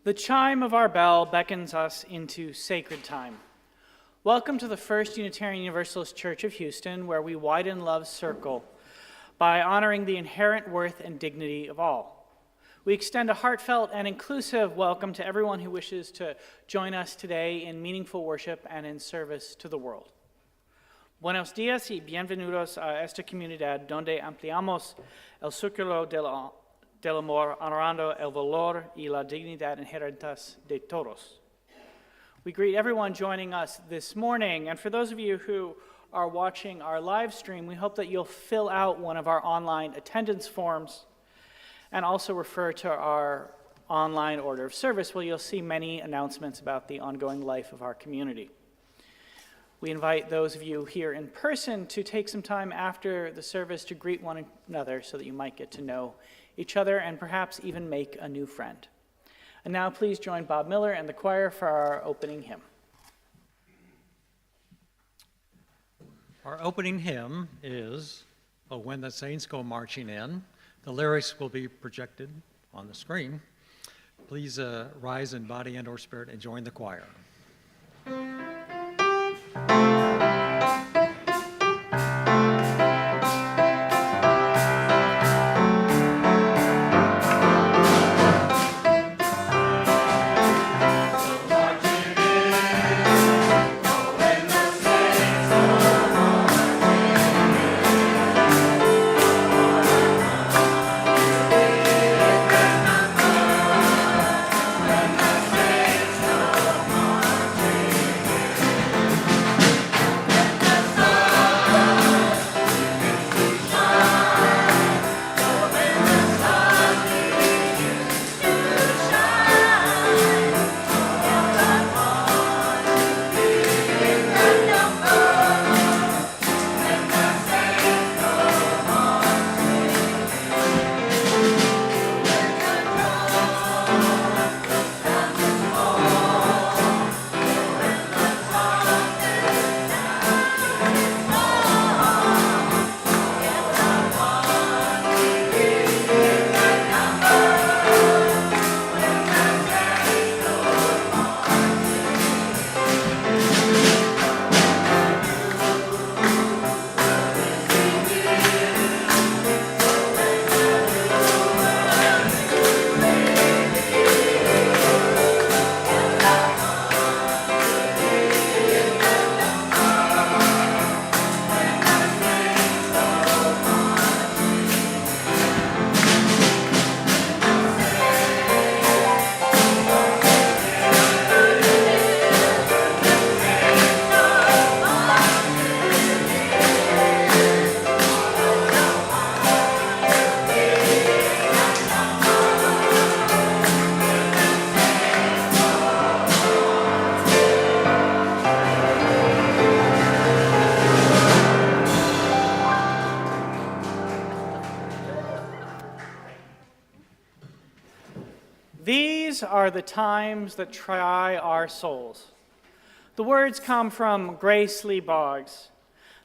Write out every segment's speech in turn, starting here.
The chime of our bell beckons us into sacred time. Welcome to the First Unitarian Universalist Church of Houston, where we widen love's circle by honoring the inherent worth and dignity of all. We extend a heartfelt and inclusive welcome to everyone who wishes to join us today in meaningful worship and in service to the world. Buenos días y bienvenidos a esta comunidad donde ampliamos el círculo del amor, honorando el valor y la dignidad inherentes de todos. We greet everyone joining us this morning, and for those of you who are watching our live stream, we hope that you'll fill out one of our online attendance forms and also refer to our online order of service, where you'll see many announcements about the ongoing life of our community. We invite those of you here in person to take some time after the service to greet one another so that you might get to know each other and perhaps even make a new friend. And now please join Bob Miller and the choir for our opening hymn. Our opening hymn is "Oh, When the Saints Go Marching In." The lyrics will be projected on the screen. Please rise in body and or spirit and join the choir. These are the times that try our souls. The words come from Grace Lee Boggs.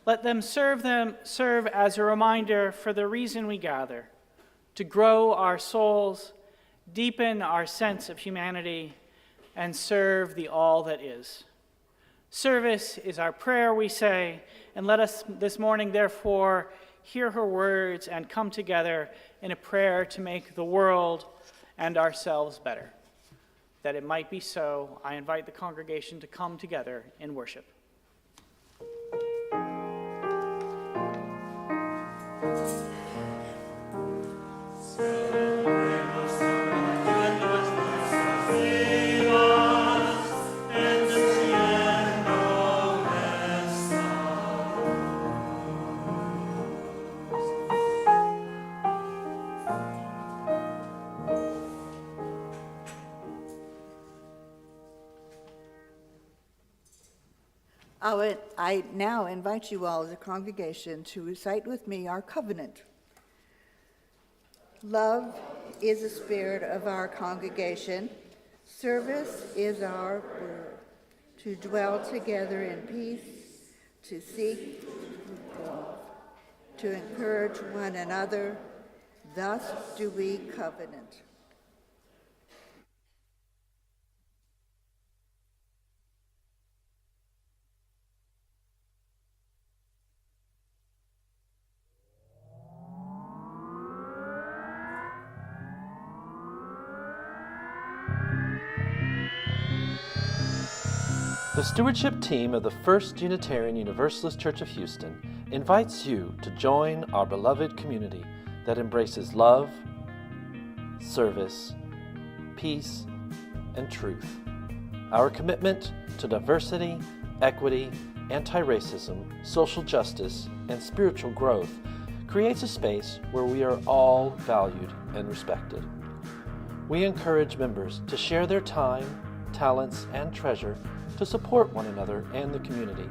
Let them serve as a reminder for the reason we gather, to grow our souls, deepen our sense of humanity, and serve the all that is. Service is our prayer, we say, and let us this morning, therefore, hear her words and come together in a prayer to make the world and ourselves better. That it might be so, I invite the congregation to come together in worship. I now invite you all as a congregation to recite with me our covenant. Love is the spirit of our congregation. Service is our word. To dwell together in peace, to seek love, to encourage one another. Thus do we covenant. The stewardship team of the First Unitarian Universalist Church of Houston invites you to join our beloved community that embraces love, service, peace, and truth. Our commitment to diversity, equity, anti-racism, social justice, and spiritual growth creates a space where we are all valued and respected. We encourage members to share their time, talents, and treasure to support one another and the community.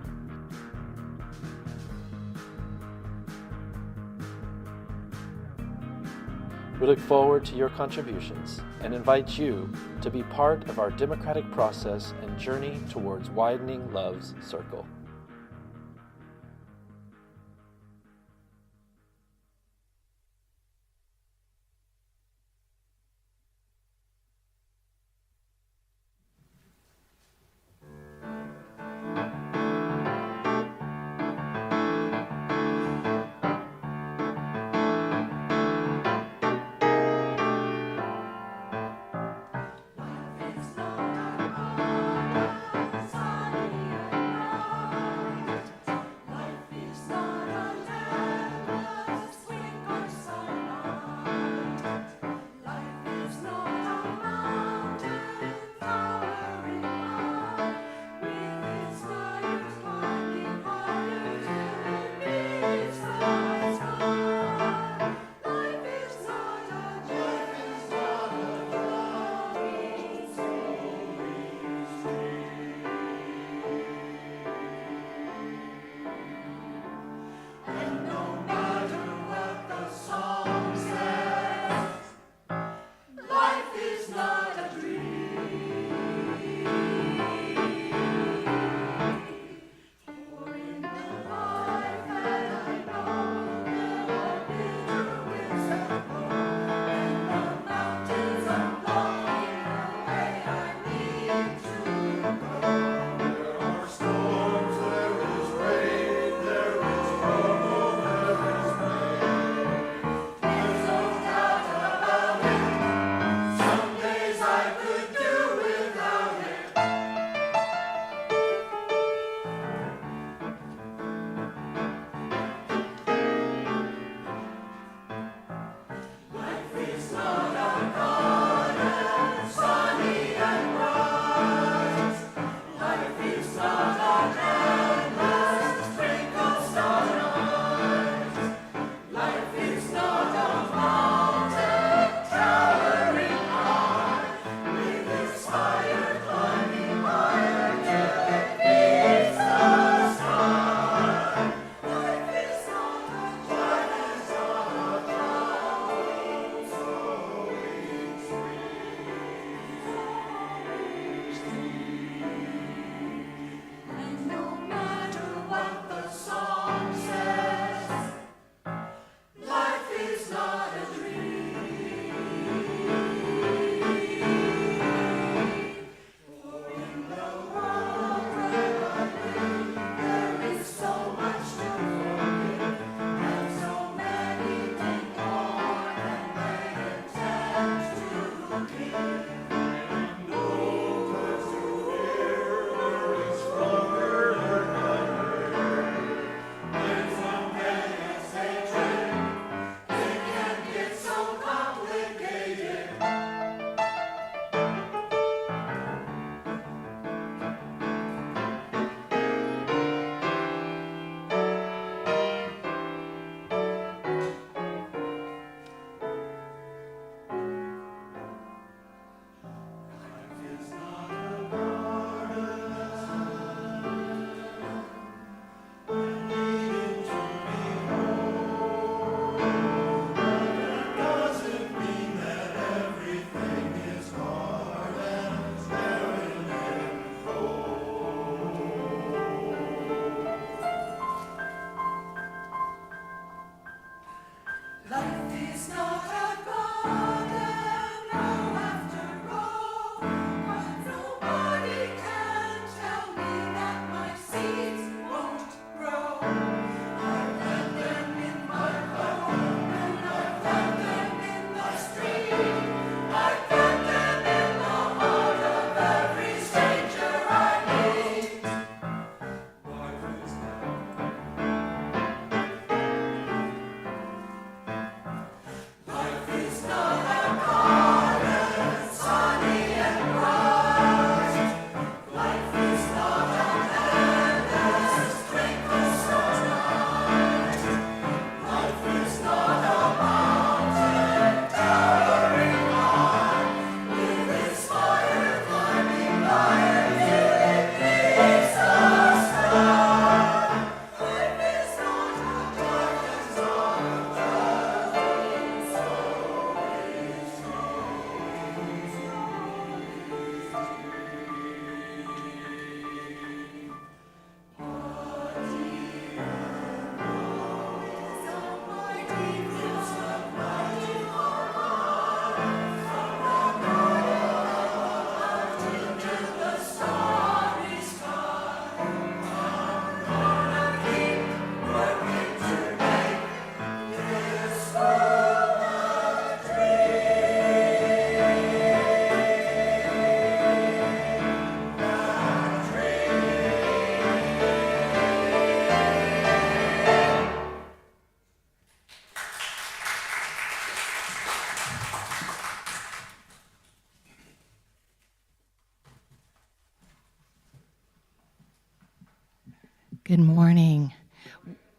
We look forward to your contributions and invite you to be part of our democratic process and journey towards widening love's circle. Good morning.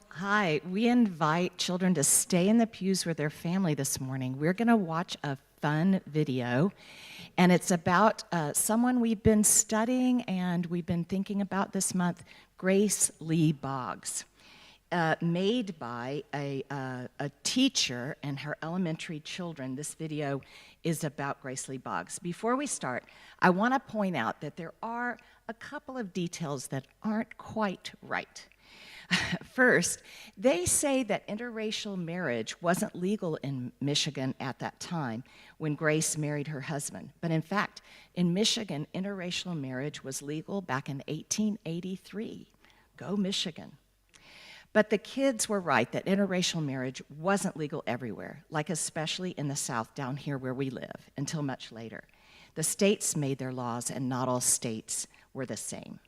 Hi, we invite children to stay in the pews with their family this morning. We're going to watch a fun video, and it's about someone we've been studying and we've been thinking about this month, Grace Lee Boggs. Made by a teacher and her elementary children. This video is about Grace Lee Boggs. Before we start, I want to point out that there are a couple of details that aren't quite right. First, they say that interracial marriage wasn't legal in Michigan at that time when Grace married her husband. But in fact, in Michigan, interracial marriage was legal back in 1883. Go Michigan. But the kids were right that interracial marriage wasn't legal everywhere, like especially in the South down here where we live, until much later. The states made their laws, and not all states were the same.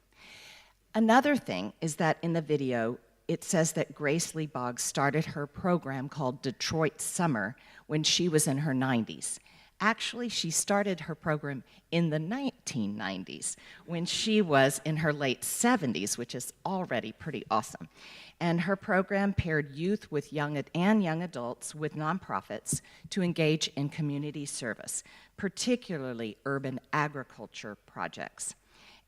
Another thing is that in the video, it says that Grace Lee Boggs started her program called Detroit Summer when she was in her 90s. Actually, she started her program in the 1990s when she was in her late 70s, which is already pretty awesome. And her program paired youth with young adults with nonprofits to engage in community service, particularly urban agriculture projects.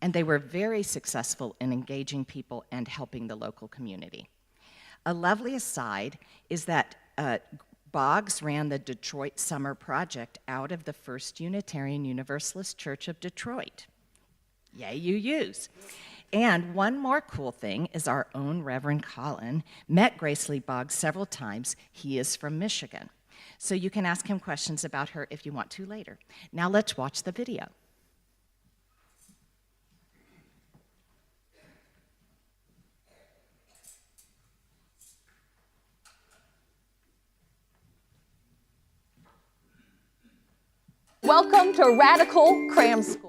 And they were very successful in engaging people and helping the local community. A lovely aside is that Boggs ran the Detroit Summer Project out of the First Unitarian Universalist Church of Detroit. Yay, UUs. And one more cool thing is our own Reverend Colin met Grace Lee Boggs several times. He is from Michigan. So you can ask him questions about her if you want to later. Now let's watch the video. Welcome to Radical Cram School.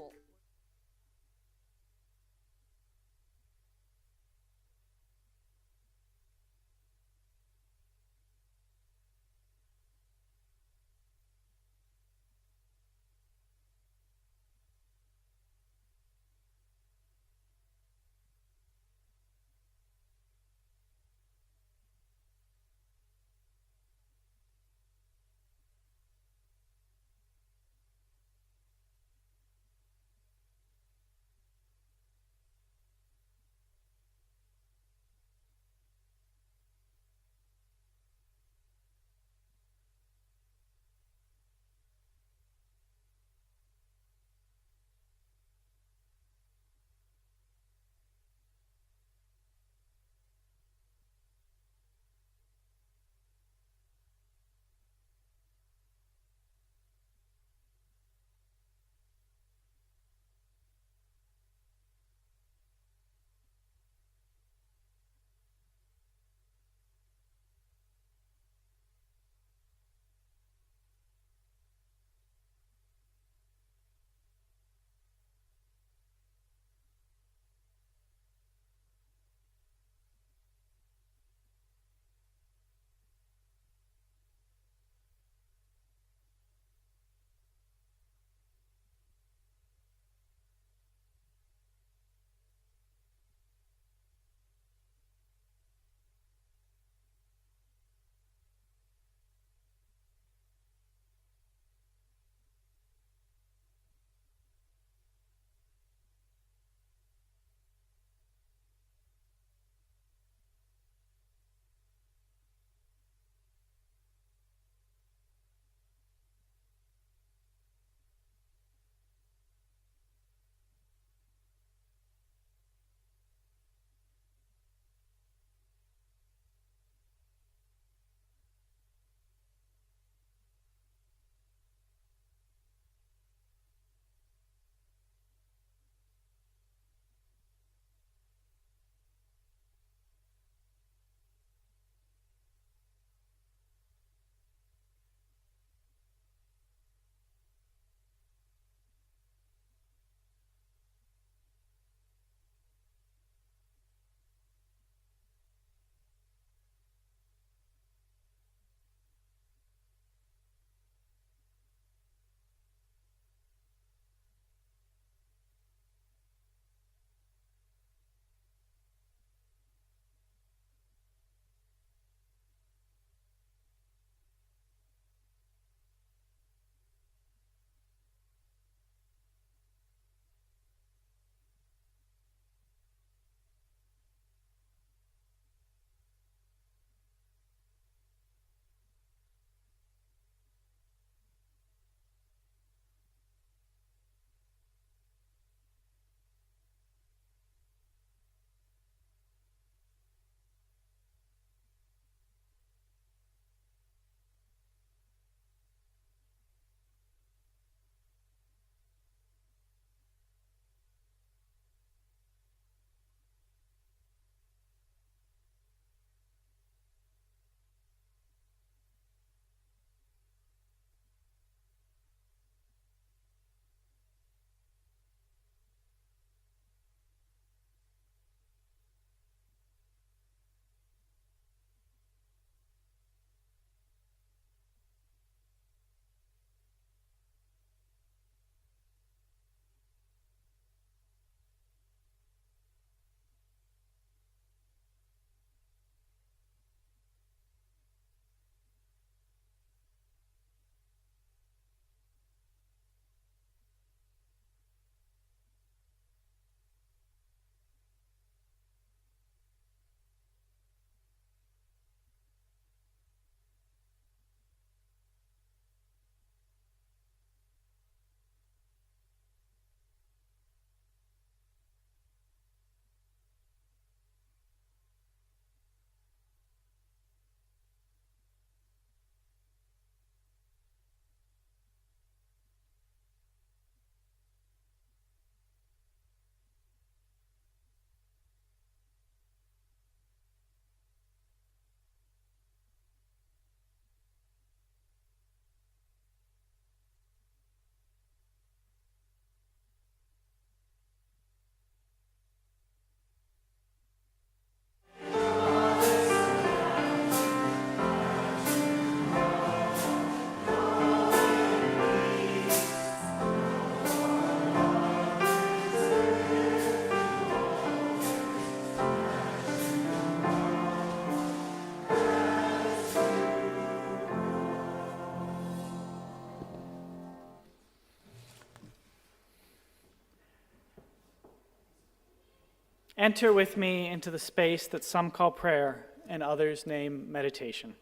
Enter with me into the space that some call prayer and others name meditation.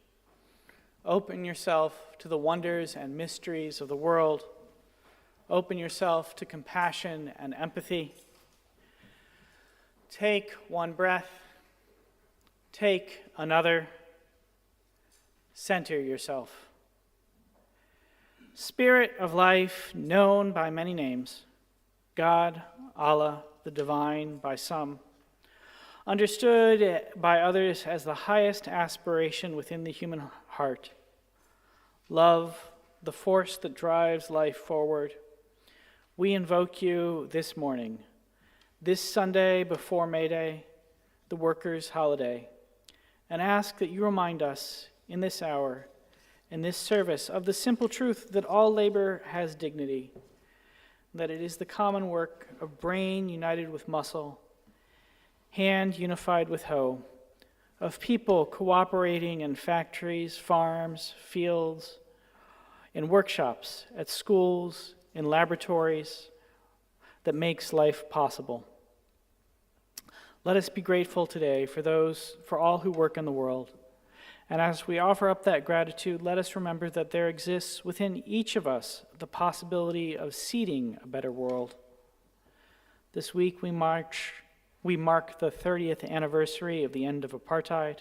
Open yourself to the wonders and mysteries of the world. Open yourself to compassion and empathy. Take one breath. Take another. Center yourself. Spirit of life, known by many names, God, Allah, the divine by some, understood by others as the highest aspiration within the human heart. Love, the force that drives life forward. We invoke you this morning, this Sunday before May Day, the workers' holiday, and ask that you remind us in this hour, in this service, of the simple truth that all labor has dignity, that it is the common work of brain united with muscle, hand unified with hoe, of people cooperating in factories, farms, fields, in workshops, at schools, in laboratories, that makes life possible. Let us be grateful today for all who work in the world. And as we offer up that gratitude, let us remember that there exists within each of us the possibility of seeding a better world. This week we mark the 30th anniversary of the end of apartheid.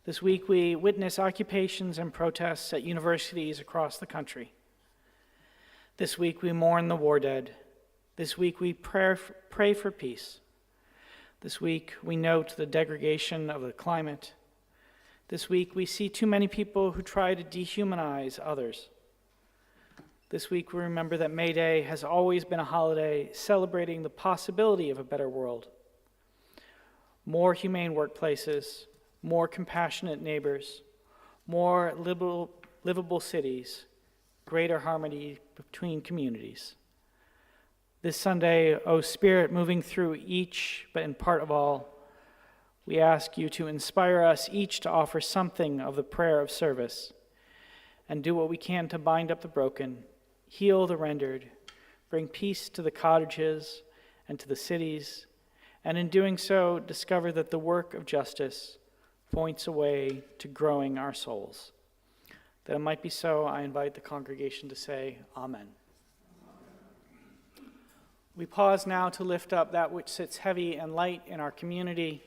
This week we witness occupations and protests at universities across the country. This week we mourn the war dead. This week we pray for peace. This week we note the degradation of the climate. This week we see too many people who try to dehumanize others. This week we remember that May Day has always been a holiday celebrating the possibility of a better world. More humane workplaces, more compassionate neighbors, more livable cities, greater harmony between communities. This Sunday, O Spirit, moving through each but in part of all, we ask you to inspire us each to offer something of the prayer of service and do what we can to bind up the broken, heal the rendered, bring peace to the cottages and to the cities, and in doing so, discover that the work of justice points a way to growing our souls. That it might be so, I invite the congregation to say, Amen. We pause now to lift up that which sits heavy and light in our community.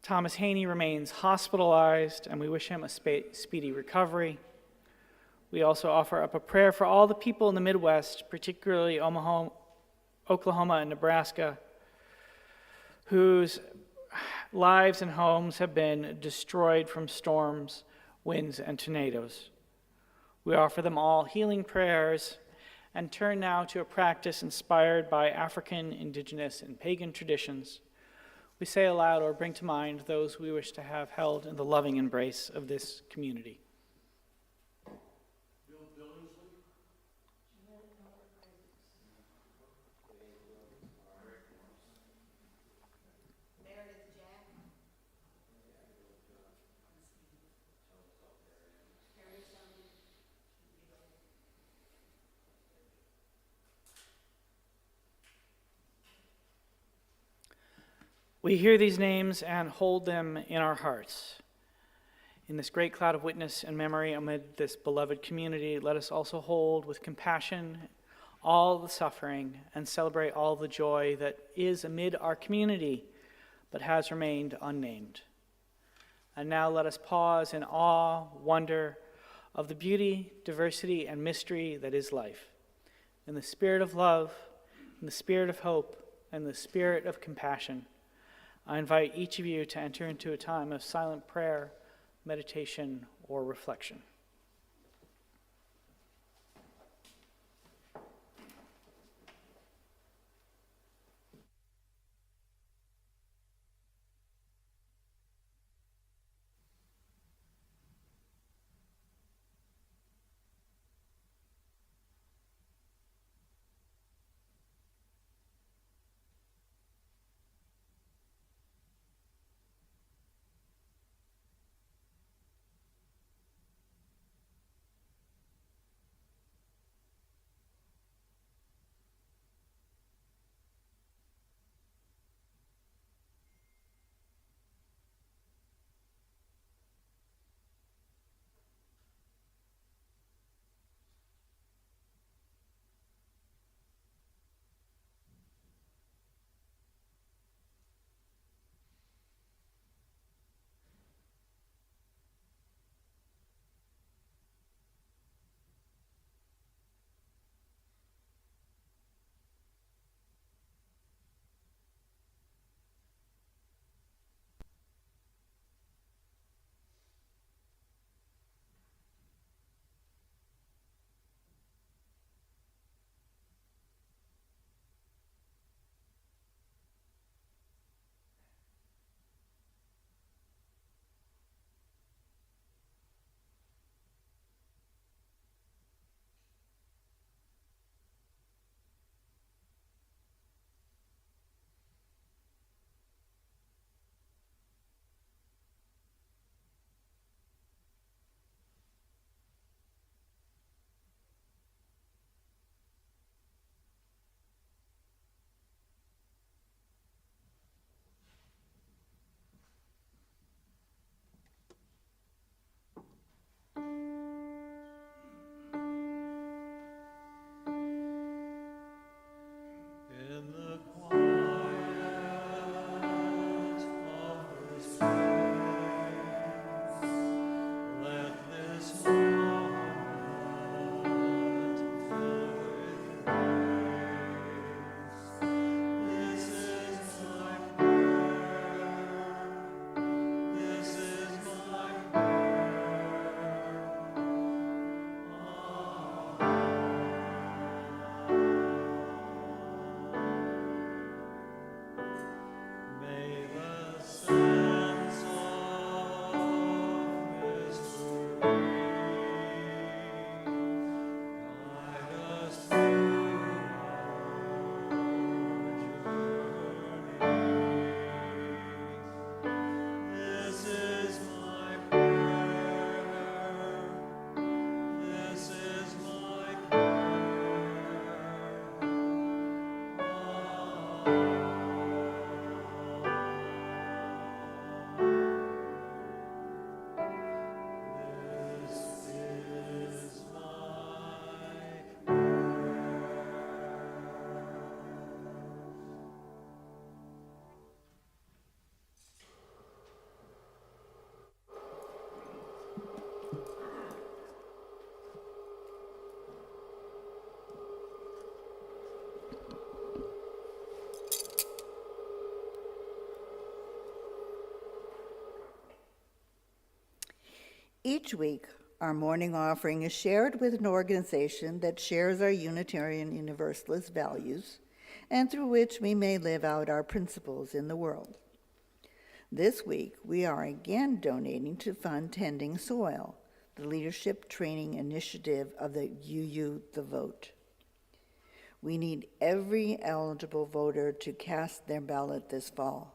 Thomas Haney remains hospitalized, and we wish him a speedy recovery. We also offer up a prayer for all the people in the Midwest, particularly Oklahoma and Nebraska, whose lives and homes have been destroyed from storms, winds, and tornadoes. We offer them all healing prayers and turn now to a practice inspired by African, indigenous, and pagan traditions. We say aloud or bring to mind those we wish to have held in the loving embrace of this community. We hear these names and hold them in our hearts. In this great cloud of witness and memory amid this beloved community, let us also hold with compassion all the suffering and celebrate all the joy that is amid our community but has remained unnamed. And now let us pause in awe, wonder of the beauty, diversity, and mystery that is life. In the spirit of love, in the spirit of hope, and the spirit of compassion, I invite each of you to enter into a time of silent prayer, meditation, or reflection. Each week, our morning offering is shared with an organization that shares our Unitarian Universalist values and through which we may live out our principles in the world. This week, we are again donating to fund Tending Soil, the leadership training initiative of the UU The Vote. We need every eligible voter to cast their ballot this fall.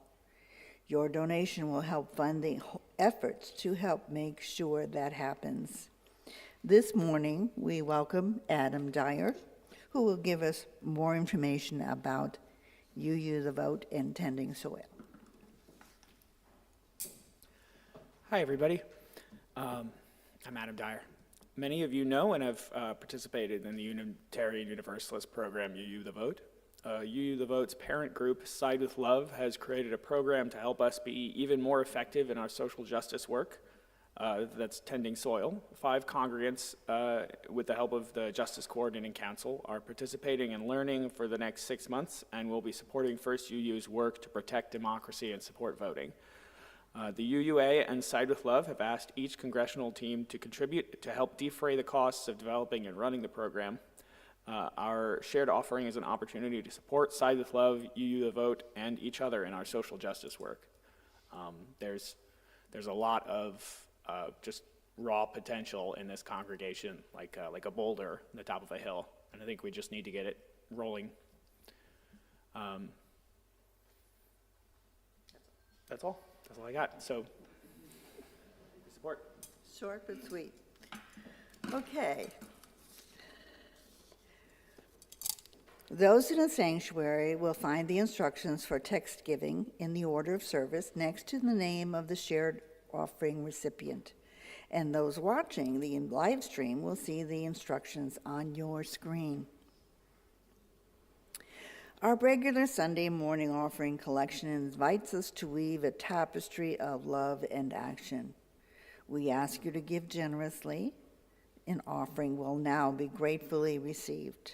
Your donation will help fund the efforts to help make sure that happens. This morning, we welcome Adam Dyer, who will give us more information about UU The Vote and Tending Soil. Hi, everybody. I'm Adam Dyer. Many of you know and have participated in the Unitarian Universalist program, UU The Vote. UU The Vote's parent group, Side with Love, has created a program to help us be even more effective in our social justice work. That's Tending Soil. 5 congregants, with the help of the Justice Coordinating Council, are participating and learning for the next 6 months and will be supporting First UU's work to protect democracy and support voting. The UUA and Side with Love have asked each congressional team to contribute to help defray the costs of developing and running the program. Our shared offering is an opportunity to support Side with Love, UU The Vote, and each other in our social justice work. There's a lot of just raw potential in this congregation, like a boulder on the top of a hill, and I think we just need to get it rolling. That's all. That's all I got. So, support. Short but sweet. Okay. Those in the sanctuary will find the instructions for text giving in the order of service next to the name of the shared offering recipient. And those watching the live stream will see the instructions on your screen. Our regular Sunday morning offering collection invites us to weave a tapestry of love and action. We ask you to give generously. An offering will now be gratefully received.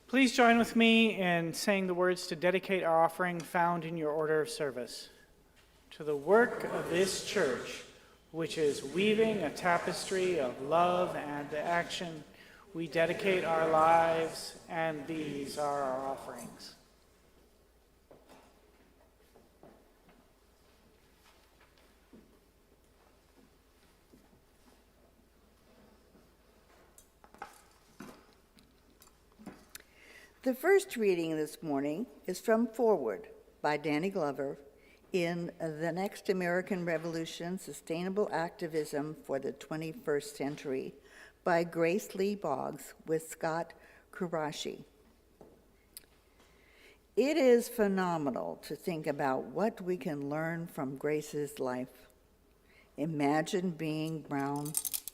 Please join with me in saying the words to dedicate our offering found in your order of service. To the work of this church, which is weaving a tapestry of love and action, we dedicate our lives, and these are our offerings. The first reading this morning is from Forward by Danny Glover in The Next American Revolution, Sustainable Activism for the 21st Century by Grace Lee Boggs with Scott Kurashi. It is phenomenal to think about what we can learn from Grace's life. Imagine being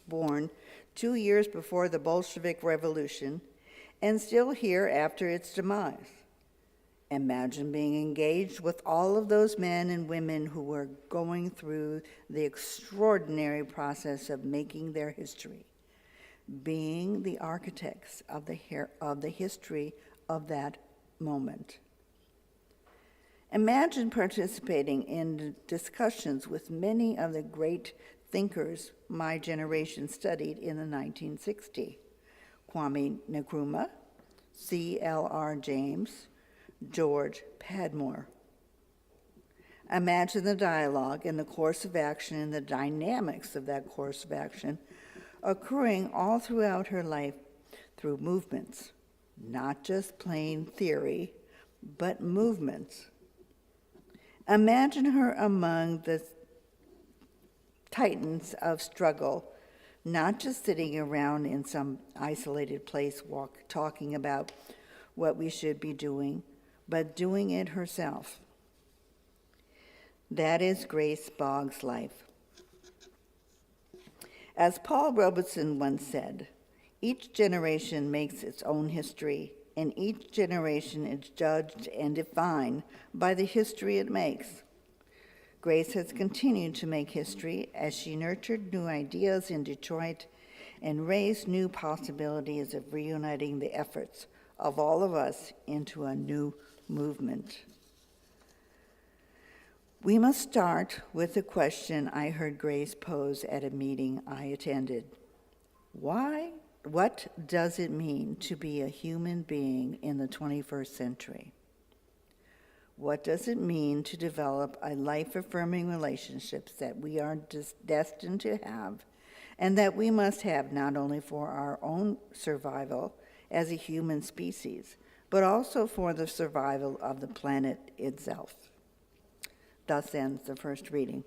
born 2 years before the Bolshevik Revolution and still here after its demise. Imagine being engaged with all of those men and women who were going through the extraordinary process of making their history, being the architects of the history of that moment. Imagine participating in discussions with many of the great thinkers my generation studied in the 1960s. Kwame Nkrumah, C.L.R. James, George Padmore. Imagine the dialogue and the course of action and the dynamics of that course of action occurring all throughout her life through movements, not just plain theory, but movements. Imagine her among the titans of struggle, not just sitting around in some isolated place talking about what we should be doing, but doing it herself. That is Grace Boggs' life. As Paul Robeson once said, each generation makes its own history, and each generation is judged and defined by the history it makes. Grace has continued to make history as she nurtured new ideas in Detroit and raised new possibilities of reuniting the efforts of all of us into a new movement. We must start with the question I heard Grace pose at a meeting I attended. Why? What does it mean to be a human being in the 21st century? What does it mean to develop a life-affirming relationships that we are destined to have and that we must have not only for our own survival as a human species, but also for the survival of the planet itself? Thus ends the first reading.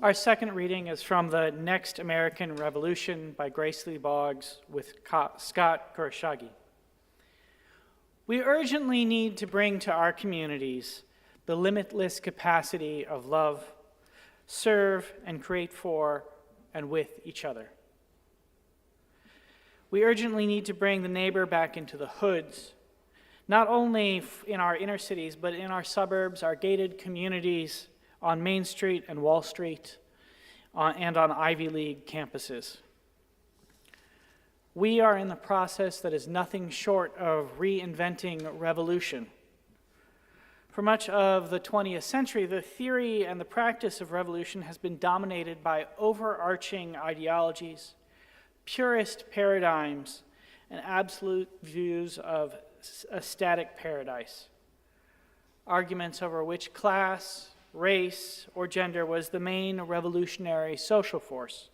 Our second reading is from the Next American Revolution by Grace Lee Boggs with Scott Kurashagi. We urgently need to bring to our communities the limitless capacity of love, serve, and create for and with each other. We urgently need to bring the neighbor back into the hoods, not only in our inner cities, but in our suburbs, our gated communities, on Main Street and Wall Street, and on Ivy League campuses. We are in the process that is nothing short of reinventing revolution. For much of the 20th century, the theory and the practice of revolution has been dominated by overarching ideologies, purist paradigms, and absolute views of a static paradise. Arguments over which class, race, or gender was the main revolutionary social force,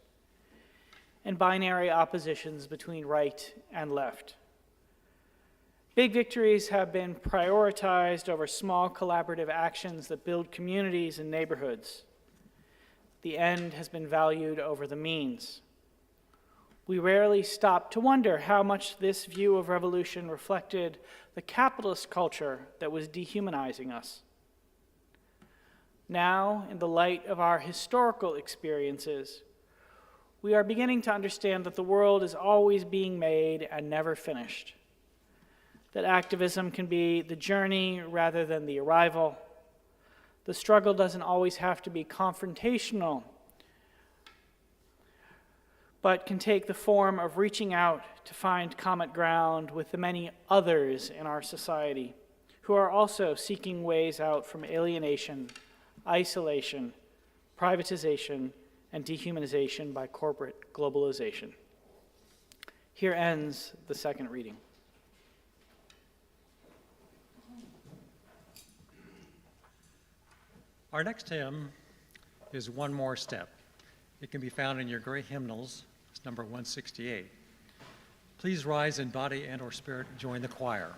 and binary oppositions between right and left. Big victories have been prioritized over small collaborative actions that build communities and neighborhoods. The end has been valued over the means. We rarely stop to wonder how much this view of revolution reflected the capitalist culture that was dehumanizing us. Now, in the light of our historical experiences, we are beginning to understand that the world is always being made and never finished, that activism can be the journey rather than the arrival. The struggle doesn't always have to be confrontational, but can take the form of reaching out to find common ground with the many others in our society who are also seeking ways out from alienation, isolation, privatization, and dehumanization by corporate globalization. Here ends the second reading. Our next hymn is One More Step. It can be found in your gray hymnals. It's number 168. Please rise in body and or spirit, join the choir.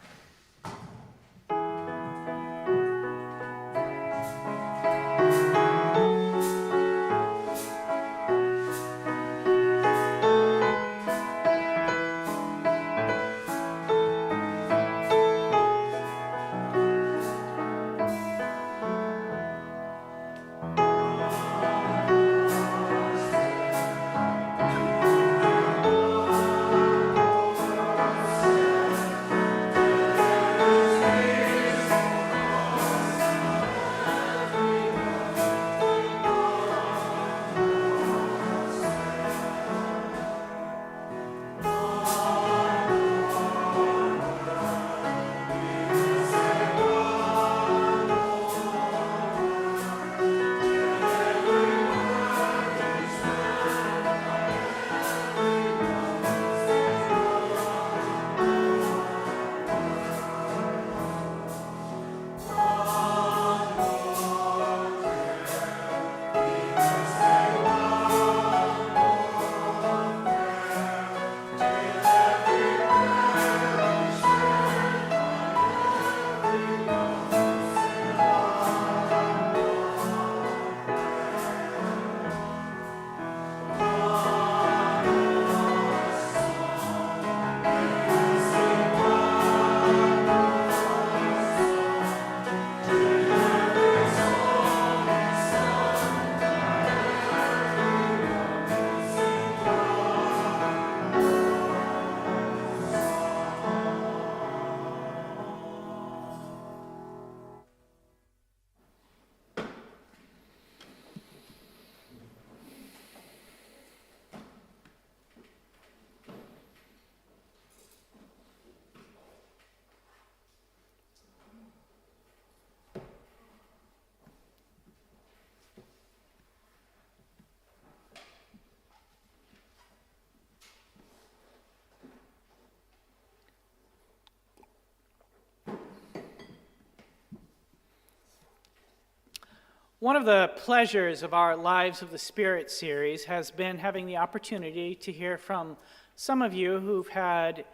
One of the pleasures of our Lives of the Spirit series has been having the opportunity to hear from some of you who've had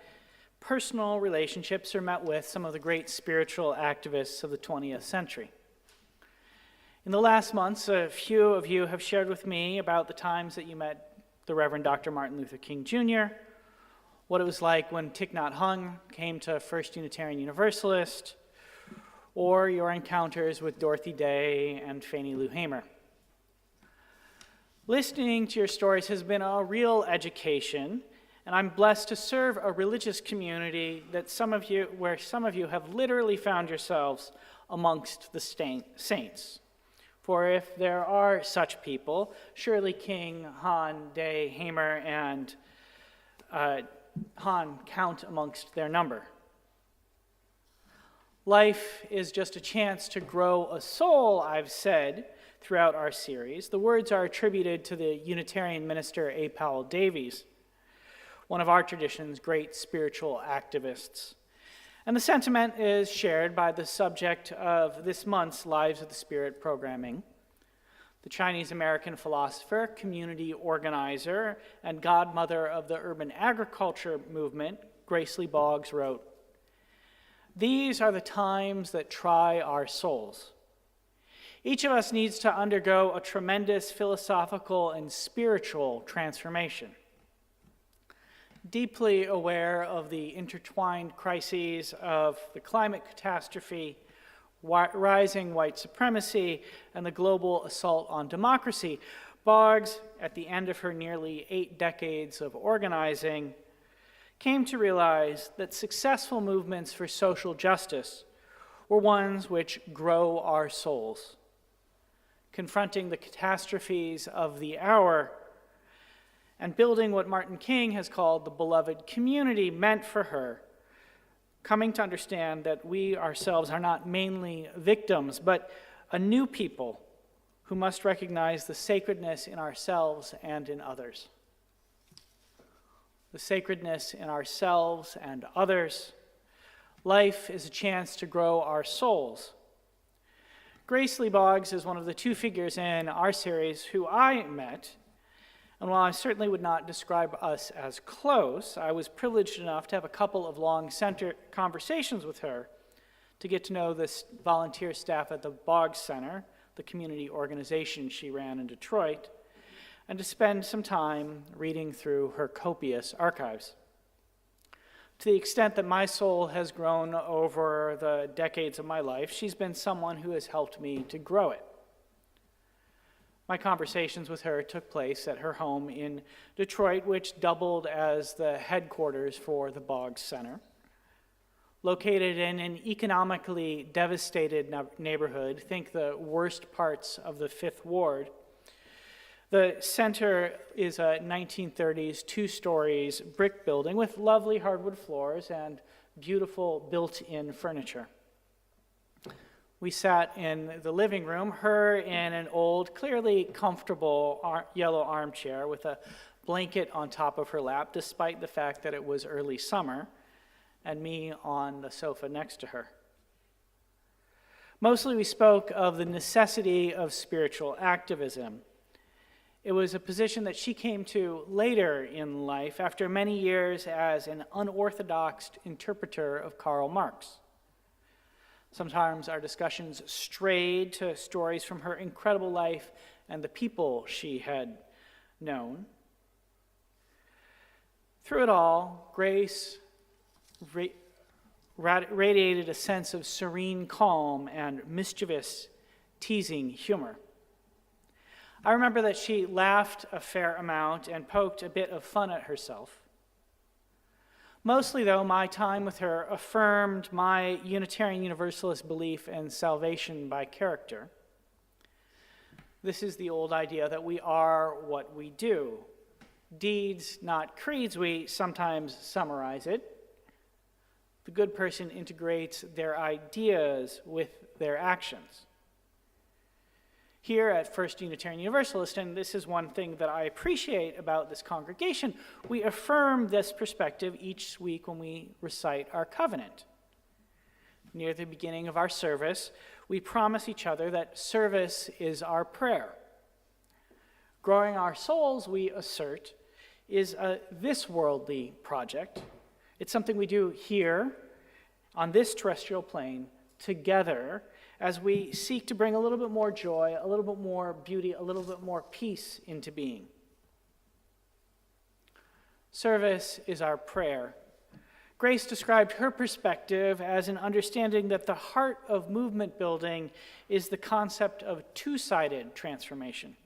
personal relationships or met with some of the great spiritual activists of the 20th century. In the last months, a few of you have shared with me about the times that you met the Reverend Dr. Martin Luther King Jr., what it was like when Thich Nhat Hanh came to First Unitarian Universalist, or your encounters with Dorothy Day and Fannie Lou Hamer. Listening to your stories has been a real education, and I'm blessed to serve a religious community where some of you have literally found yourselves amongst the saints. For if there are such people, surely King, Hanh, Day, Hamer, and Hanh count amongst their number. Life is just a chance to grow a soul, I've said throughout our series. The words are attributed to the Unitarian minister A. Powell Davies, one of our tradition's great spiritual activists. And the sentiment is shared by the subject of this month's Lives of the Spirit programming. The Chinese-American philosopher, community organizer, and godmother of the urban agriculture movement, Grace Lee Boggs, wrote, "These are the times that try our souls. Each of us needs to undergo a tremendous philosophical and spiritual transformation. Deeply aware of the intertwined crises of the climate catastrophe, rising white supremacy, and the global assault on democracy, Boggs, at the end of her nearly 8 decades of organizing, came to realize that successful movements for social justice were ones which grow our souls. Confronting the catastrophes of the hour and building what Martin King has called the beloved community meant for her, coming to understand that we ourselves are not mainly victims, but a new people who must recognize the sacredness in ourselves and in others. The sacredness in ourselves and others. Life is a chance to grow our souls. Grace Lee Boggs is one of the 2 figures in our series who I met. And while I certainly would not describe us as close, I was privileged enough to have a couple of long center conversations with her to get to know this volunteer staff at the Boggs Center, the community organization she ran in Detroit, and to spend some time reading through her copious archives. To the extent that my soul has grown over the decades of my life, she's been someone who has helped me to grow it. My conversations with her took place at her home in Detroit, which doubled as the headquarters for the Boggs Center. Located in an economically devastated neighborhood, think the worst parts of the 5th Ward, the center is a 1930s 2 stories brick building with lovely hardwood floors and beautiful built-in furniture. We sat in the living room, her in an old, clearly comfortable yellow armchair with a blanket on top of her lap, despite the fact that it was early summer, and me on the sofa next to her. Mostly we spoke of the necessity of spiritual activism. It was a position that she came to later in life, after many years as an unorthodox interpreter of Karl Marx. Sometimes our discussions strayed to stories from her incredible life and the people she had known. Through it all, Grace radiated a sense of serene calm and mischievous, teasing humor. I remember that she laughed a fair amount and poked a bit of fun at herself. Mostly, though, my time with her affirmed my Unitarian Universalist belief in salvation by character. This is the old idea that we are what we do. Deeds, not creeds, we sometimes summarize it. The good person integrates their ideas with their actions. Here at First Unitarian Universalist, and this is one thing that I appreciate about this congregation, we affirm this perspective each week when we recite our covenant. near the beginning of our service, we promise each other that service is our prayer. Growing our souls, we assert, is a this-worldly project. It's something we do here on this terrestrial plane together as we seek to bring a little bit more joy, a little bit more beauty, a little bit more peace into being. Service is our prayer. Grace described her perspective as an understanding that the heart of movement building is the concept of two-sided transformation.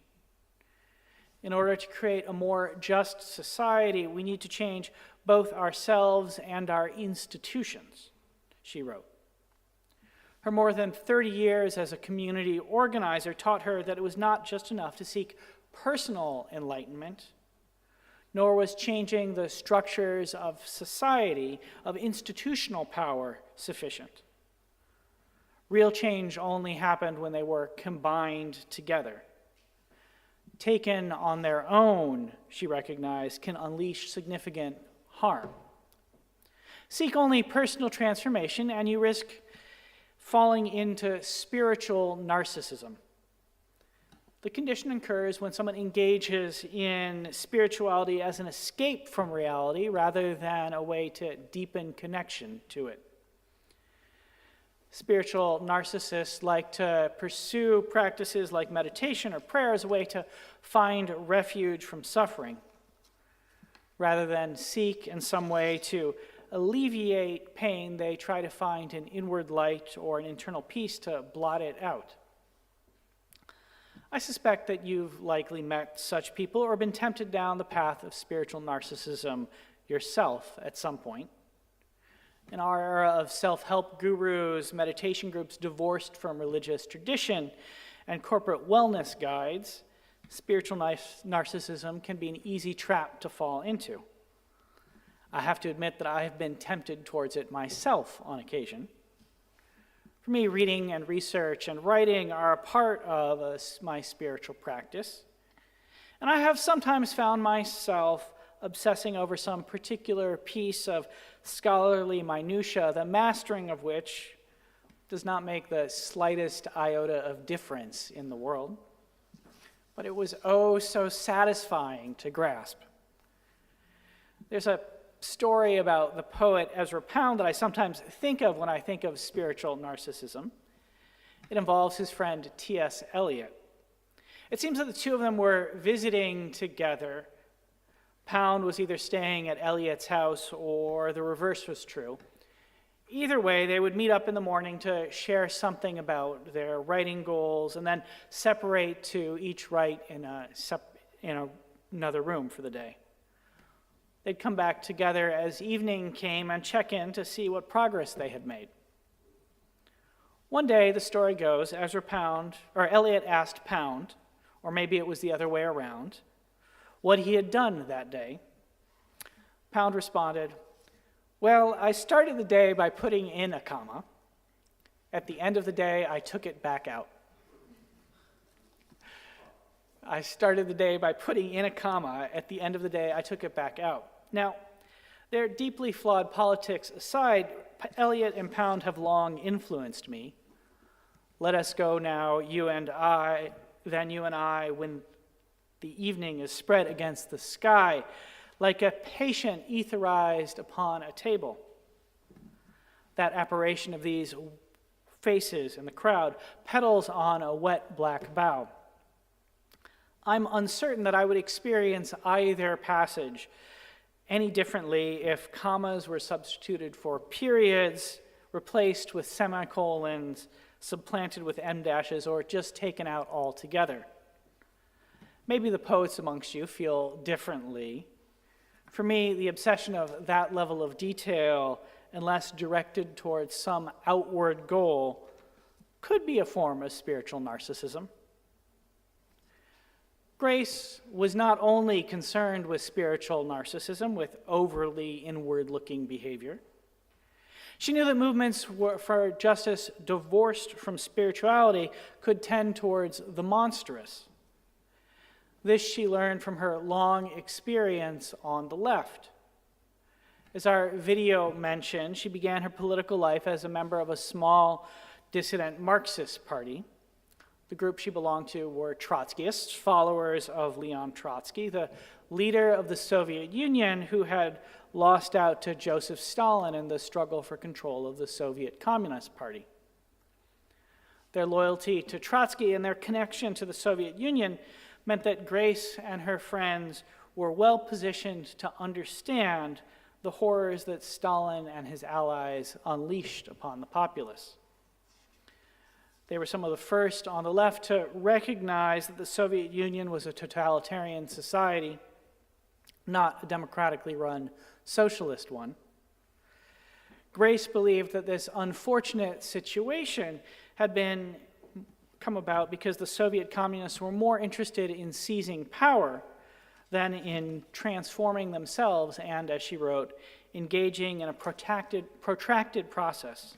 In order to create a more just society, we need to change both ourselves and our institutions, she wrote. Her more than 30 years as a community organizer taught her that it was not just enough to seek personal enlightenment, nor was changing the structures of society, of institutional power, sufficient. Real change only happened when they were combined together. Taken on their own, she recognized, can unleash significant harm. Seek only personal transformation, and you risk falling into spiritual narcissism. The condition occurs when someone engages in spirituality as an escape from reality rather than a way to deepen connection to it. Spiritual narcissists like to pursue practices like meditation or prayer as a way to find refuge from suffering, rather than seek in some way to alleviate pain. They try to find an inward light or an internal peace to blot it out. I suspect that you've likely met such people or been tempted down the path of spiritual narcissism yourself at some point. In our era of self-help gurus, meditation groups divorced from religious tradition, and corporate wellness guides, spiritual narcissism can be an easy trap to fall into. I have to admit that I have been tempted towards it myself on occasion. For me, reading and research and writing are a part of my spiritual practice, and I have sometimes found myself obsessing over some particular piece of scholarly minutia, the mastering of which does not make the slightest iota of difference in the world. But it was oh so satisfying to grasp. There's a story about the poet Ezra Pound that I sometimes think of when I think of spiritual narcissism. It involves his friend T.S. Eliot. It seems that the two of them were visiting together. Pound was either staying at Eliot's house or the reverse was true. Either way, they would meet up in the morning to share something about their writing goals and then separate to each write in another room for the day. They'd come back together as evening came and check in to see what progress they had made. One day, the story goes, Eliot asked Pound, or maybe it was the other way around, what he had done that day. Pound responded, "Well, I started the day by putting in a comma. At the end of the day, I took it back out." I started the day by putting in a comma. At the end of the day, I took it back out. Now, their deeply flawed politics aside, Eliot and Pound have long influenced me. Let us go now, you and I, when the evening is spread against the sky, like a patient etherized upon a table. That apparition of these faces in the crowd, petals on a wet black bough. I'm uncertain that I would experience either passage any differently if commas were substituted for periods, replaced with semicolons, supplanted with em dashes, or just taken out altogether. Maybe the poets amongst you feel differently. For me, the obsession of that level of detail, unless directed towards some outward goal, could be a form of spiritual narcissism. Grace was not only concerned with spiritual narcissism, with overly inward-looking behavior. She knew that movements for justice divorced from spirituality could tend towards the monstrous. This she learned from her long experience on the left. As our video mentioned, she began her political life as a member of a small dissident Marxist party. The group she belonged to were Trotskyists, followers of Leon Trotsky, the leader of the Soviet Union who had lost out to Joseph Stalin in the struggle for control of the Soviet Communist Party. Their loyalty to Trotsky and their connection to the Soviet Union meant that Grace and her friends were well positioned to understand the horrors that Stalin and his allies unleashed upon the populace. They were some of the first on the left to recognize that the Soviet Union was a totalitarian society, not a democratically run socialist one. Grace believed that this unfortunate situation had come about because the Soviet communists were more interested in seizing power than in transforming themselves and, as she wrote, engaging in a protracted process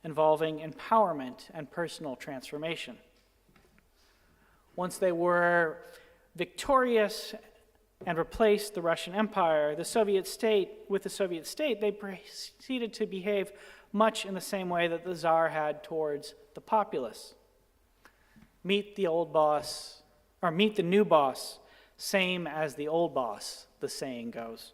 involving empowerment and personal transformation. Once they were victorious and replaced the Russian Empire, with the Soviet state, they proceeded to behave much in the same way that the Tsar had towards the populace. Meet the new boss, same as the old boss, the saying goes.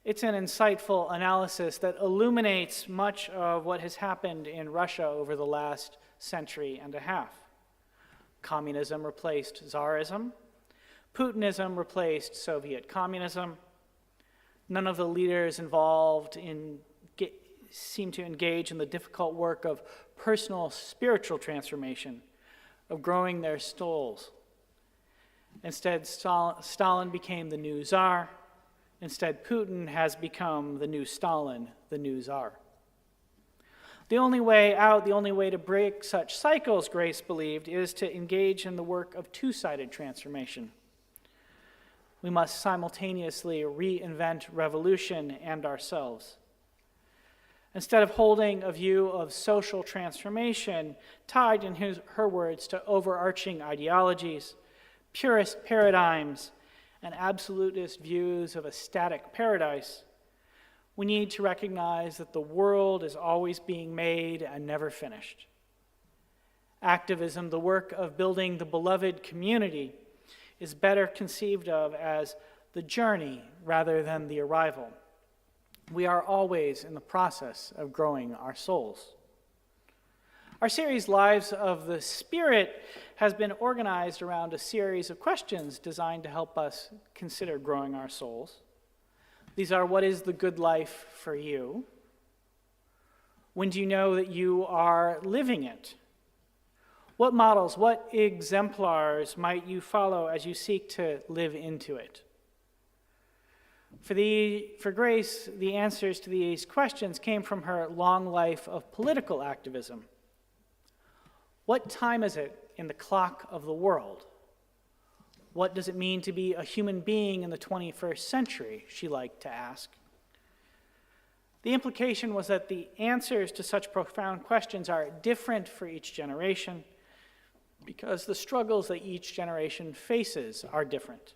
It's an insightful analysis that illuminates much of what has happened in Russia over the last century and a half. Communism replaced Tsarism. Putinism replaced Soviet communism. None of the leaders involved seem to engage in the difficult work of personal spiritual transformation, of growing their souls. Instead, Stalin became the new Tsar. Instead, Putin has become the new Stalin, the new Tsar. The only way out, the only way to break such cycles, Grace believed, is to engage in the work of two-sided transformation. We must simultaneously reinvent revolution and ourselves. Instead of holding a view of social transformation tied, in her words, to overarching ideologies, purist paradigms, and absolutist views of a static paradise, we need to recognize that the world is always being made and never finished. Activism, the work of building the beloved community, is better conceived of as the journey rather than the arrival. We are always in the process of growing our souls. Our series, Lives of the Spirit, has been organized around a series of questions designed to help us consider growing our souls. These are: what is the good life for you? When do you know that you are living it? What models, what exemplars might you follow as you seek to live into it? For Grace, the answers to these questions came from her long life of political activism. What time is it in the clock of the world? What does it mean to be a human being in the 21st century, she liked to ask. The implication was that the answers to such profound questions are different for each generation because the struggles that each generation faces are different.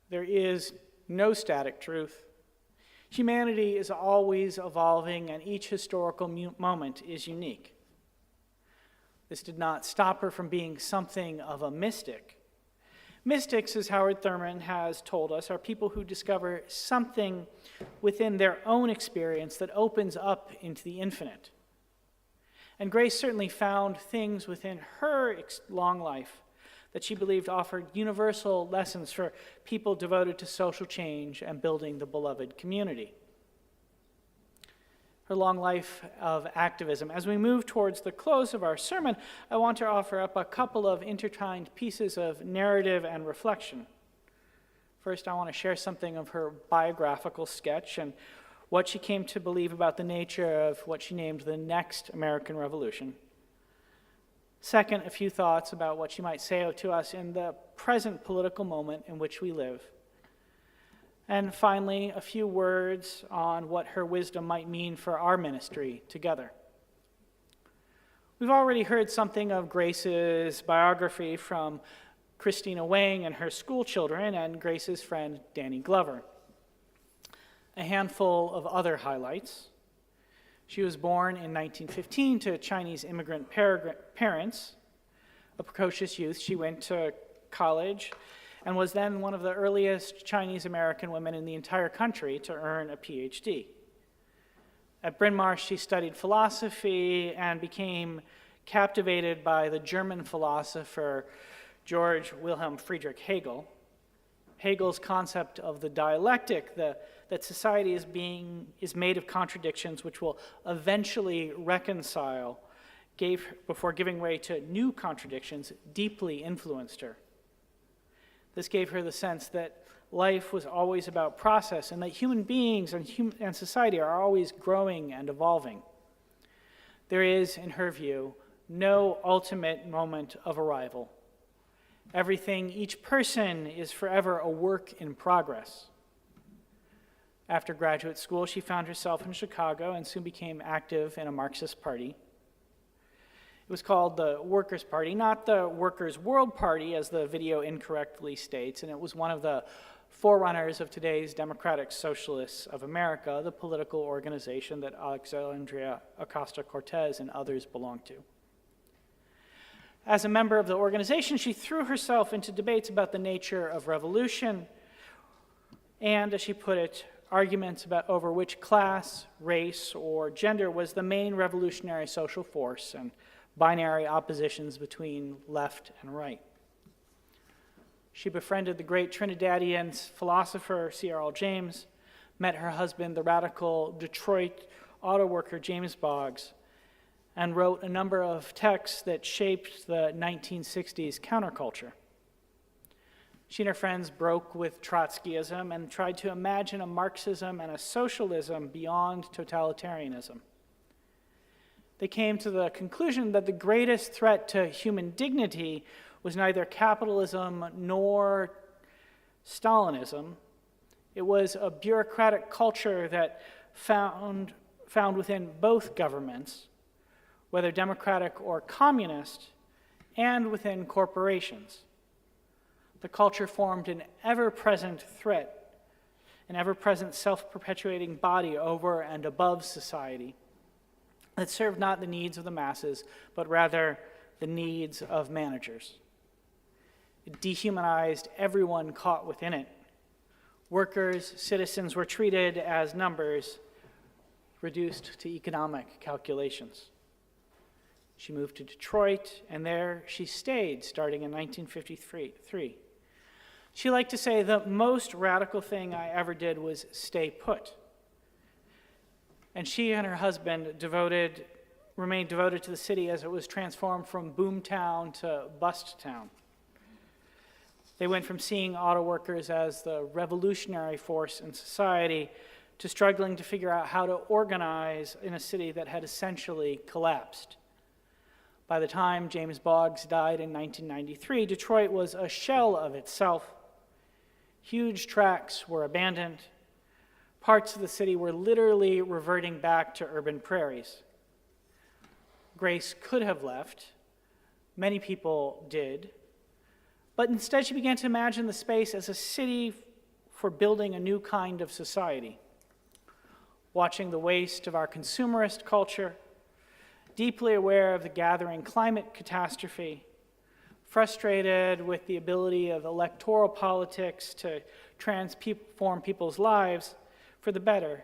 There is no static truth. Humanity is always evolving, and each historical moment is unique. This did not stop her from being something of a mystic. Mystics, as Howard Thurman has told us, are people who discover something within their own experience that opens up into the infinite. And Grace certainly found things within her long life that she believed offered universal lessons for people devoted to social change and building the beloved community. Her long life of activism. As we move towards the close of our sermon, I want to offer up a couple of intertwined pieces of narrative and reflection. First, I want to share something of her biographical sketch and what she came to believe about the nature of what she named the next American Revolution. Second, a few thoughts about what she might say to us in the present political moment in which we live. And finally, a few words on what her wisdom might mean for our ministry together. We've already heard something of Grace's biography from Christina Wang and her school children and Grace's friend Danny Glover. a handful of other highlights. She was born in 1915 to Chinese immigrant parents. A precocious youth, she went to college and was then one of the earliest Chinese American women in the entire country to earn a PhD. At Bryn Mawr, she studied philosophy and became captivated by the German philosopher George Wilhelm Friedrich Hegel. Hegel's concept of the dialectic, that society is made of contradictions which will eventually reconcile, before giving way to new contradictions, deeply influenced her. This gave her the sense that life was always about process and that human beings and society are always growing and evolving. There is, in her view, no ultimate moment of arrival. Everything, each person is forever a work in progress. After graduate school, she found herself in Chicago and soon became active in a Marxist party. It was called the Workers' Party, not the Workers' World Party, as the video incorrectly states, and it was one of the forerunners of today's Democratic Socialists of America, the political organization that Alexandria Ocasio-Cortez and others belong to. As a member of the organization, she threw herself into debates about the nature of revolution and, as she put it, arguments over which class, race, or gender was the main revolutionary social force and binary oppositions between left and right. She befriended the great Trinidadian philosopher C.R.L. James, met her husband, the radical Detroit auto worker James Boggs, and wrote a number of texts that shaped the 1960s counterculture. She and her friends broke with Trotskyism and tried to imagine a Marxism and a socialism beyond totalitarianism. They came to the conclusion that the greatest threat to human dignity was neither capitalism nor Stalinism. It was a bureaucratic culture that found within both governments, whether democratic or communist, and within corporations. The culture formed an ever-present threat, an ever-present self-perpetuating body over and above society that served not the needs of the masses, but rather the needs of managers. It dehumanized everyone caught within it. Workers, citizens were treated as numbers, reduced to economic calculations. She moved to Detroit, and there she stayed, starting in 1953. She liked to say, the most radical thing I ever did was stay put. And she and her husband remained devoted to the city as it was transformed from boom town to bust town. They went from seeing auto workers as the revolutionary force in society to struggling to figure out how to organize in a city that had essentially collapsed. By the time James Boggs died in 1993, Detroit was a shell of itself. Huge tracts were abandoned. Parts of the city were literally reverting back to urban prairies. Grace could have left. Many people did. But instead, she began to imagine the space as a city for building a new kind of society. Watching the waste of our consumerist culture, deeply aware of the gathering climate catastrophe, frustrated with the ability of electoral politics to transform people's lives for the better,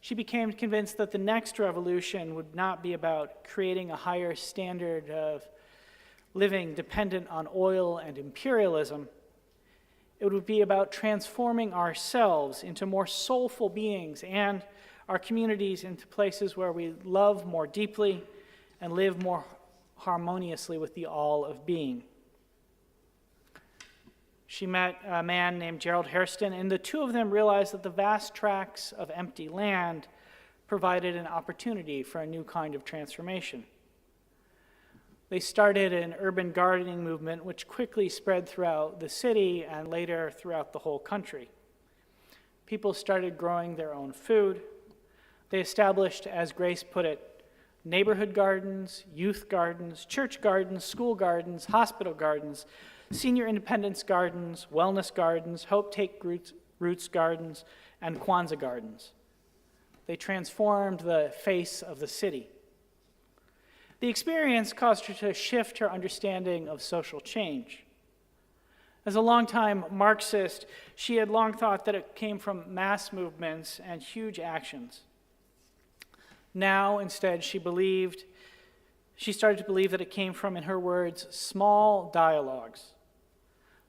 she became convinced that the next revolution would not be about creating a higher standard of living dependent on oil and imperialism. It would be about transforming ourselves into more soulful beings and our communities into places where we love more deeply and live more harmoniously with the all of being. She met a man named Gerald Hairston, and the two of them realized that the vast tracts of empty land provided an opportunity for a new kind of transformation. They started an urban gardening movement which quickly spread throughout the city and later throughout the whole country. People started growing their own food. They established, as Grace put it, neighborhood gardens, youth gardens, church gardens, school gardens, hospital gardens, senior independence gardens, wellness gardens, hope take Roots Gardens, and Kwanzaa Gardens. They transformed the face of the city. The experience caused her to shift her understanding of social change. As a longtime Marxist, she had long thought that it came from mass movements and huge actions. Now, instead, she started to believe that it came from, in her words, small dialogues.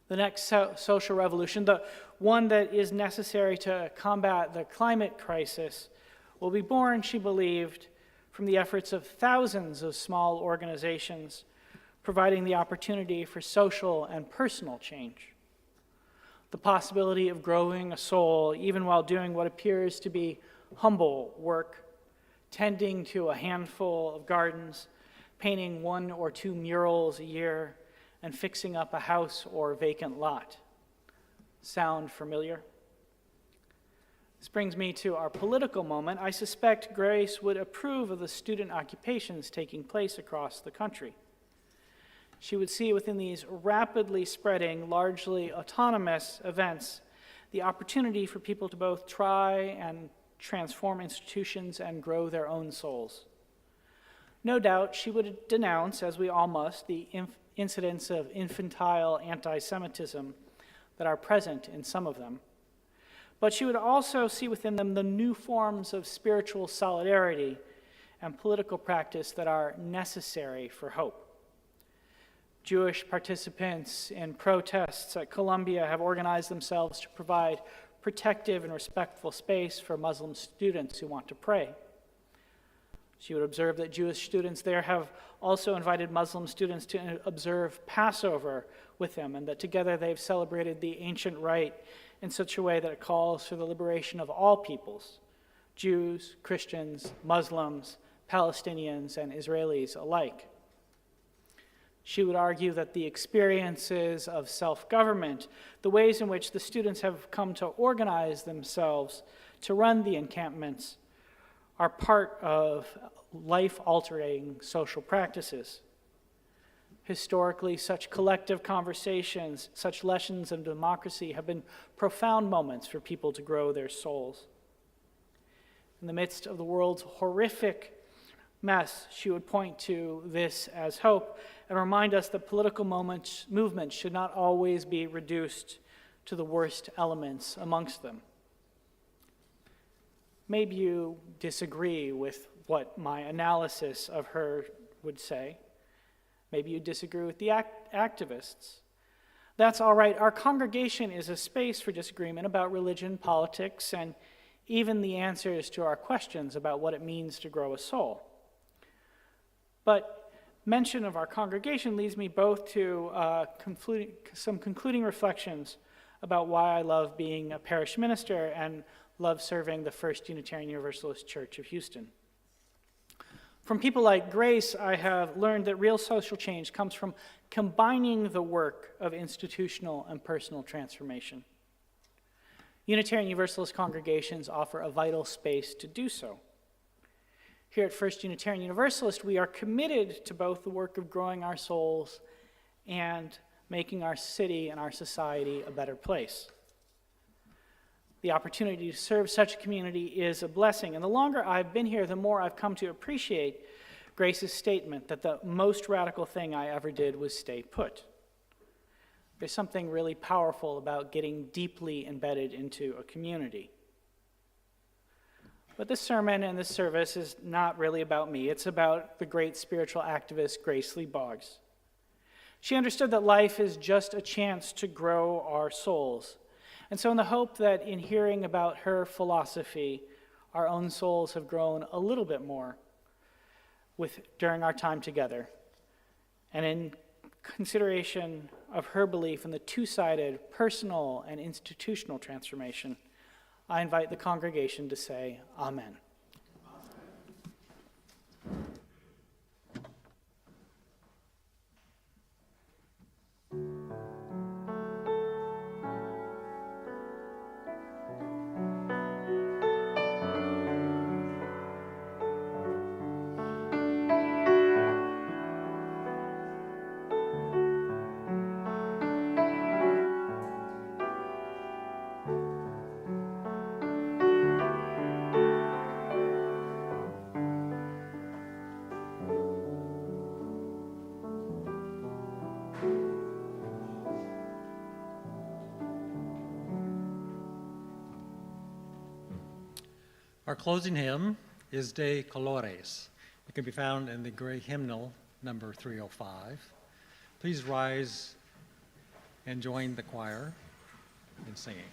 The next social revolution, the one that is necessary to combat the climate crisis, will be born, she believed, from the efforts of thousands of small organizations, providing the opportunity for social and personal change. The possibility of growing a soul, even while doing what appears to be humble work, tending to a handful of gardens, painting 1 or 2 murals a year, and fixing up a house or vacant lot. Sound familiar? This brings me to our political moment. I suspect Grace would approve of the student occupations taking place across the country. She would see within these rapidly spreading, largely autonomous events the opportunity for people to both try and transform institutions and grow their own souls. No doubt she would denounce, as we all must, the incidents of infantile anti-Semitism that are present in some of them. But she would also see within them the new forms of spiritual solidarity and political practice that are necessary for hope. Jewish participants in protests at Columbia have organized themselves to provide protective and respectful space for Muslim students who want to pray. She would observe that Jewish students there have also invited Muslim students to observe Passover with them, and that together they've celebrated the ancient rite in such a way that it calls for the liberation of all peoples, Jews, Christians, Muslims, Palestinians, and Israelis alike. She would argue that the experiences of self-government, the ways in which the students have come to organize themselves to run the encampments, are part of life-altering social practices. Historically, such collective conversations, such lessons of democracy have been profound moments for people to grow their souls. In the midst of the world's horrific mess, she would point to this as hope and remind us that political movements should not always be reduced to the worst elements amongst them. Maybe you disagree with what my analysis of her would say. Maybe you disagree with the activists. That's all right. Our congregation is a space for disagreement about religion, politics, and even the answers to our questions about what it means to grow a soul. But mention of our congregation leads me both to some concluding reflections about why I love being a parish minister and love serving the First Unitarian Universalist Church of Houston. From people like Grace, I have learned that real social change comes from combining the work of institutional and personal transformation. Unitarian Universalist congregations offer a vital space to do so. Here at First Unitarian Universalist, we are committed to both the work of growing our souls and making our city and our society a better place. The opportunity to serve such a community is a blessing, and the longer I've been here, the more I've come to appreciate Grace's statement that the most radical thing I ever did was stay put. There's something really powerful about getting deeply embedded into a community. But this sermon and this service is not really about me. It's about the great spiritual activist Grace Lee Boggs. She understood that life is just a chance to grow our souls. And so in the hope that in hearing about her philosophy, our own souls have grown a little bit more during our time together, and in consideration of her belief in the two-sided personal and institutional transformation, I invite the congregation to say Amen. Our closing hymn is De Colores. It can be found in the gray hymnal, number 305. Please rise and join the choir in singing.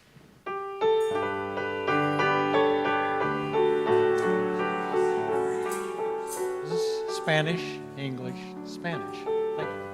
This is Spanish, English, Spanish. Thank you.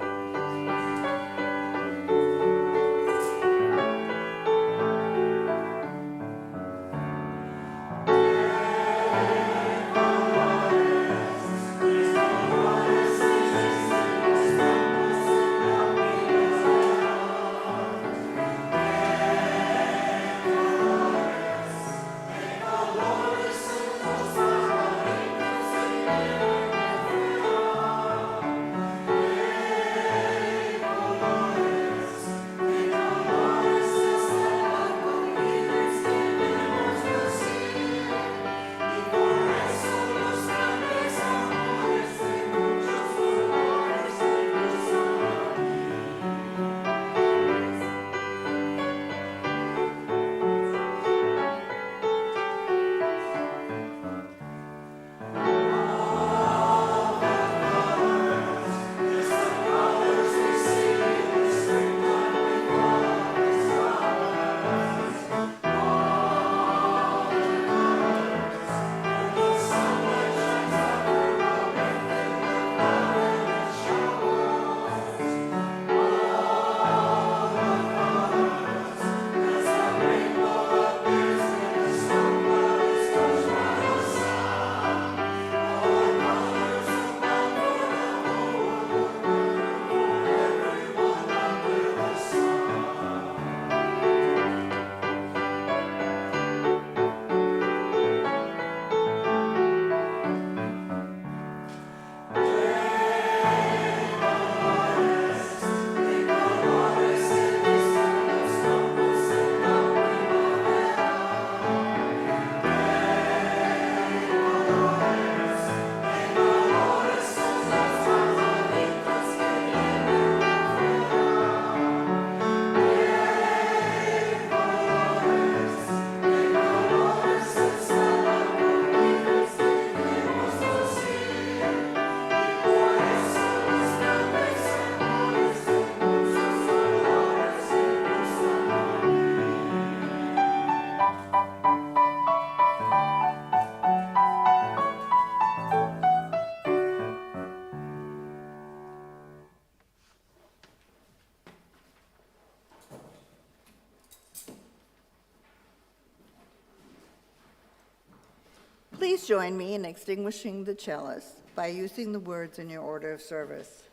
Please join me in extinguishing the chalice by using the words in your order of service.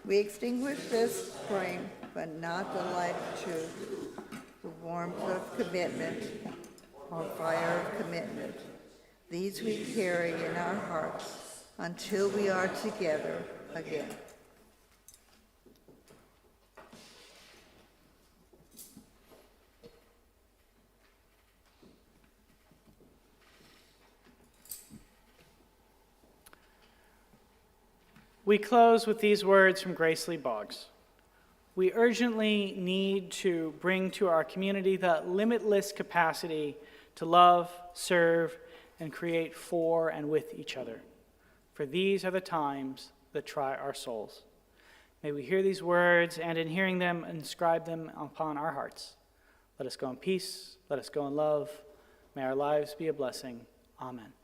We extinguish this flame, but not the light of truth, the warmth of commitment, or fire of commitment. These we carry in our hearts until we are together again. We close with these words from Grace Lee Boggs. We urgently need to bring to our community the limitless capacity to love, serve, and create for and with each other. For these are the times that try our souls. May we hear these words, and in hearing them, inscribe them upon our hearts. Let us go in peace. Let us go in love. May our lives be a blessing. Amen.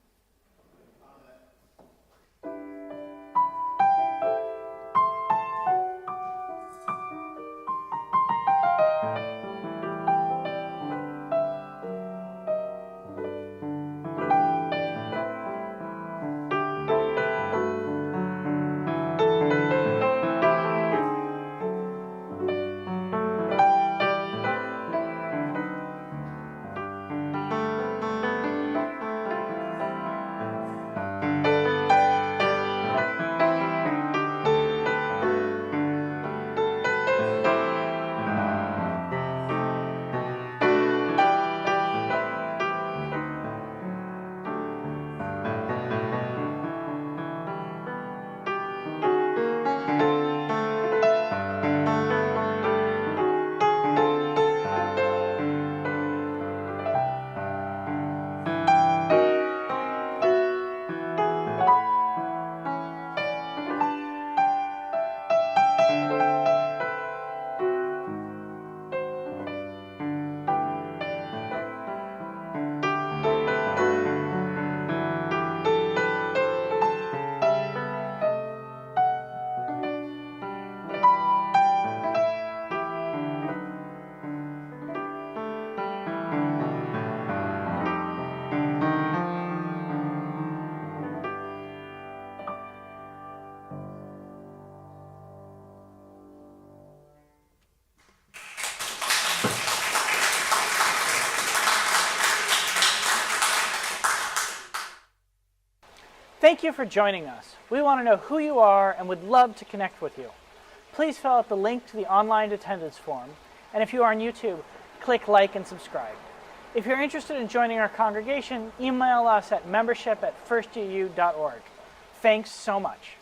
Thank you for joining us. We want to know who you are and would love to connect with you. Please fill out the link to the online attendance form, and if you are on YouTube, click like and subscribe. If you're interested in joining our congregation, email us at membership@firstuuhouston.org. Thanks so much.